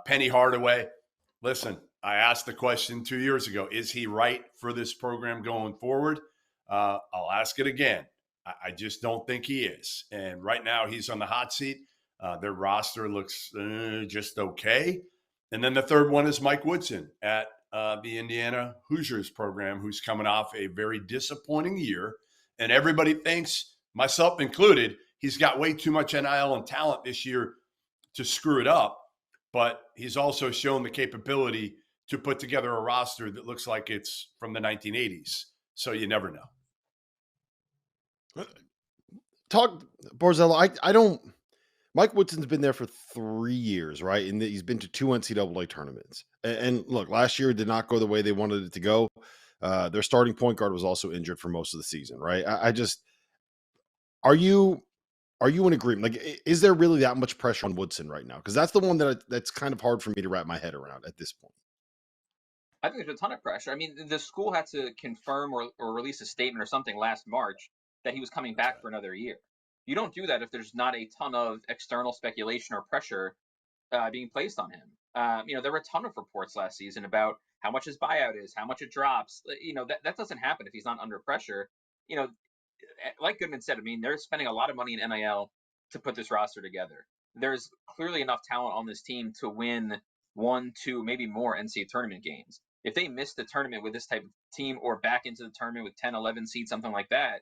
Penny Hardaway, listen, I asked the question 2 years ago, is he right for this program going forward? I'll ask it again. I just don't think he is. And right now he's on the hot seat. Their roster looks just okay. And then the third one is Mike Woodson at the Indiana Hoosiers program, who's coming off a very disappointing year. And everybody thinks, myself included, he's got way too much NIL and talent this year to screw it up. But he's also shown the capability to put together a roster that looks like it's from the 1980s. So you never know. Borzello, I don't. Mike Woodson's been there for 3 years, right? And he's been to 2 NCAA tournaments. And look, last year did not go the way they wanted it to go. Their starting point guard was also injured for most of the season, right? I just are you in agreement? Like, is there really that much pressure on Woodson right now? Because that's the one that's kind of hard for me to wrap my head around at this point. I think there's a ton of pressure. I mean, the school had to confirm or release a statement or something last March that he was coming back for another year. You don't do that if there's not a ton of external speculation or pressure being placed on him. There were a ton of reports last season about how much his buyout is, how much it drops. That doesn't happen if he's not under pressure. Like Goodman said, I mean, they're spending a lot of money in NIL to put this roster together. There's clearly enough talent on this team to win 1, 2, maybe more NCAA tournament games. If they miss the tournament with this type of team or back into the tournament with 10, 11 seeds, something like that,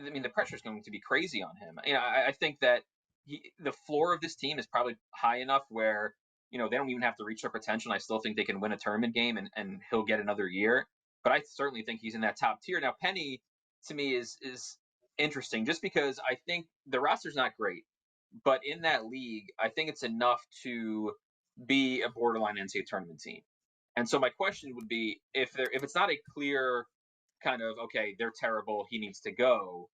I mean, the pressure is going to be crazy on him. I think that the floor of this team is probably high enough where, they don't even have to reach their potential. I still think they can win a tournament game and he'll get another year. But I certainly think he's in that top tier. Now, Penny, to me, is interesting just because I think the roster's not great. But in that league, I think it's enough to be a borderline NCAA tournament team. And so my question would be, if it's not a clear kind of, okay, they're terrible, he needs to go.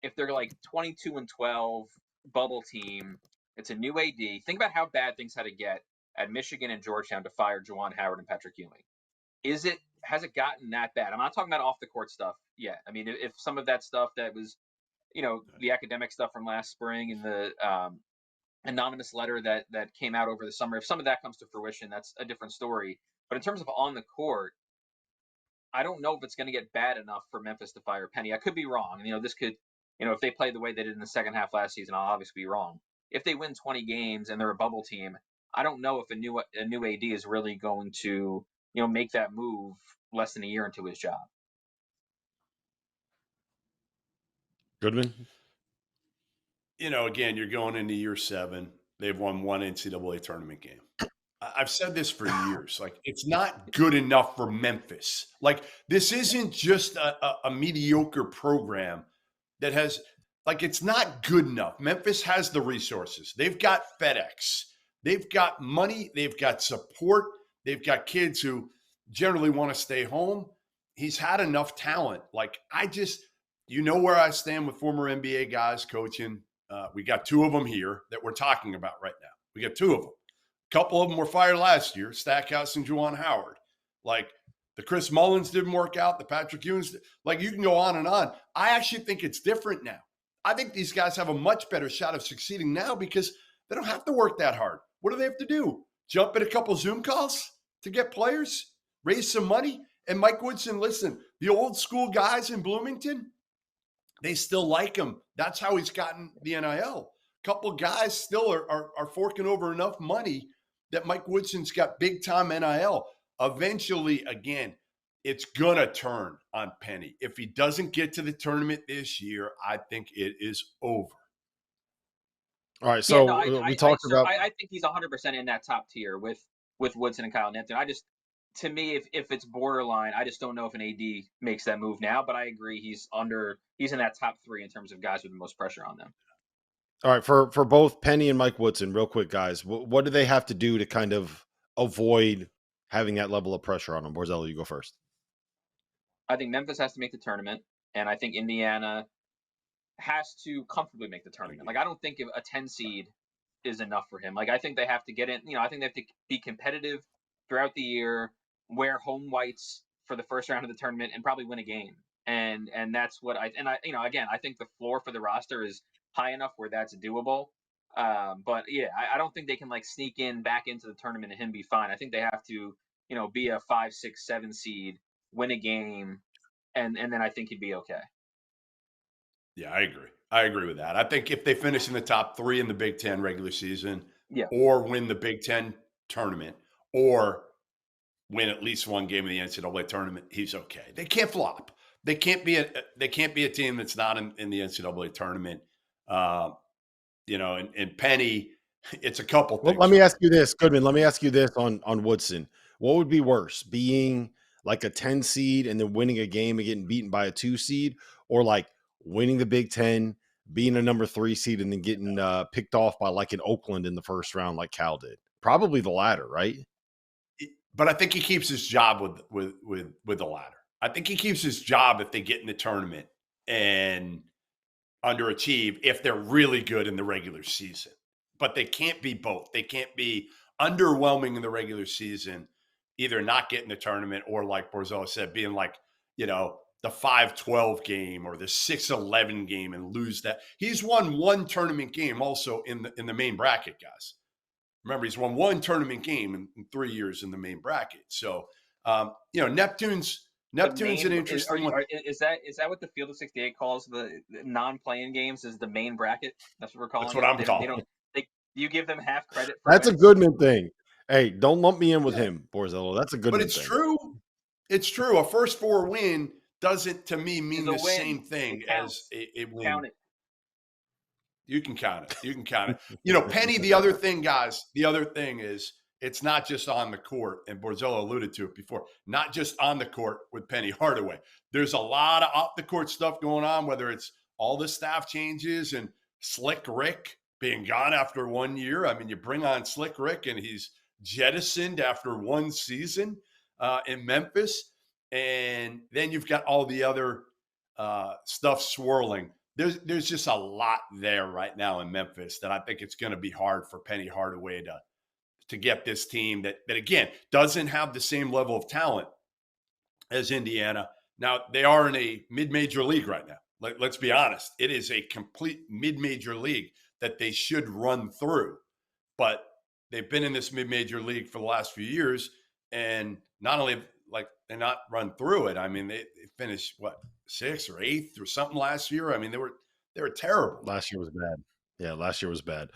If they're like 22-12 bubble team, it's a new AD. Think about how bad things had to get at Michigan and Georgetown to fire Juwan Howard and Patrick Ewing. Has it gotten that bad? I'm not talking about off the court stuff yet. I mean, if some of that stuff that was, the academic stuff from last spring and the anonymous letter that came out over the summer, if some of that comes to fruition, that's a different story. But in terms of on the court, I don't know if it's going to get bad enough for Memphis to fire Penny. I could be wrong. This could, if they play the way they did in the second half last season, I'll obviously be wrong. If they win 20 games and they're a bubble team, I don't know if a new AD is really going to, make that move less than a year into his job. Goodman? Again, you're going into year 7. They've won 1 NCAA tournament game. I've said this for years. Like, it's not good enough for Memphis. Like, this isn't just a mediocre program that has, like, it's not good enough. Memphis has the resources. They've got FedEx. They've got money. They've got support. They've got kids who generally want to stay home. He's had enough talent. Like, where I stand with former NBA guys coaching. We got 2 of them here that we're talking about right now. We got 2 of them. Couple of them were fired last year, Stackhouse and Juwan Howard. Like, the Chris Mullins didn't work out, the Patrick Ewings, like, you can go on and on. I actually think it's different now. I think these guys have a much better shot of succeeding now because they don't have to work that hard. What do they have to do? Jump in a couple Zoom calls to get players, raise some money? And Mike Woodson, listen, the old school guys in Bloomington, they still like him. That's how he's gotten the NIL. Couple guys still are forking over enough money that Mike Woodson's got big-time NIL. Eventually, again, it's going to turn on Penny. If he doesn't get to the tournament this year, I think it is over. All right, so we talked about... I think he's 100% in that top tier with Woodson and Kyle Neptune. To me, if it's borderline, I just don't know if an AD makes that move now, but I agree he's in that top 3 in terms of guys with the most pressure on them. All right, for both Penny and Mike Woodson, real quick, guys, what do they have to do to kind of avoid having that level of pressure on them? Borzello, you go first. I think Memphis has to make the tournament, and I think Indiana has to comfortably make the tournament. Like, I don't think a 10 seed is enough for him. Like, I think they have to get in. I think they have to be competitive throughout the year, wear home whites for the first round of the tournament, and probably win a game. And that's what I think the floor for the roster is high enough where that's doable. But yeah, I don't think they can like sneak in back into the tournament and him be fine. I think they have to, be a 5, 6, 7 seed, win a game, and then I think he'd be okay. Yeah, I agree. I agree with that. I think if they finish in the top 3 in the Big Ten regular season, Yeah. or win the Big Ten tournament, or win at least one game of the NCAA tournament, he's okay. They can't flop. They can't be a team that's not in the NCAA tournament. And Penny, it's a couple Well, things. let me ask you this, Goodman. Let me ask you this on Woodson. What would be worse, being like a 10 seed and then winning a game and getting beaten by a 2 seed, or like winning the Big Ten, being a number 3 seed, and then getting picked off by like an Oakland in the first round, like Cal did? Probably the latter, right? But I think he keeps his job with the latter. I think he keeps his job if they get in the tournament and underachieve if they're really good in the regular season. But they can't be both. They can't be underwhelming in the regular season, either not getting the tournament or, like Borzello said, being like, the 5-12 game or the 6-11 game and lose that. He's won one tournament game also in the main bracket, guys. Remember, he's won one tournament game in 3 years in the main bracket. So, Neptune's an interesting one. Is that what the Field of 68 calls the non-playing games? Is the main bracket? That's what we're calling. That's what I'm calling. You give them half credit for That's wins? a Goodman thing. Hey, don't lump me in with him, Borzello. That's a Goodman But it's thing. true. It's true. A first 4 win doesn't, to me, mean the win. same thing as a win. Count it. You can count it. Penny, the other thing is it's not just on the court, and Borzello alluded to it before, not just on the court with Penny Hardaway. There's a lot of off the court stuff going on, whether it's all the staff changes and Slick Rick being gone after 1 year. I mean, you bring on Slick Rick and he's jettisoned after 1 season in Memphis. And then you've got all the other stuff swirling. There's just a lot there right now in Memphis that I think it's going to be hard for Penny Hardaway to get this team that again doesn't have the same level of talent as Indiana. Now they are in a mid-major league right now. Let's be honest. It is a complete mid-major league that they should run through. But they've been in this mid-major league for the last few years, and not only they're not run through it. I mean, they finished 6th or 8th or something last year. I mean, they were terrible. Last year was bad. Yeah, last year was bad.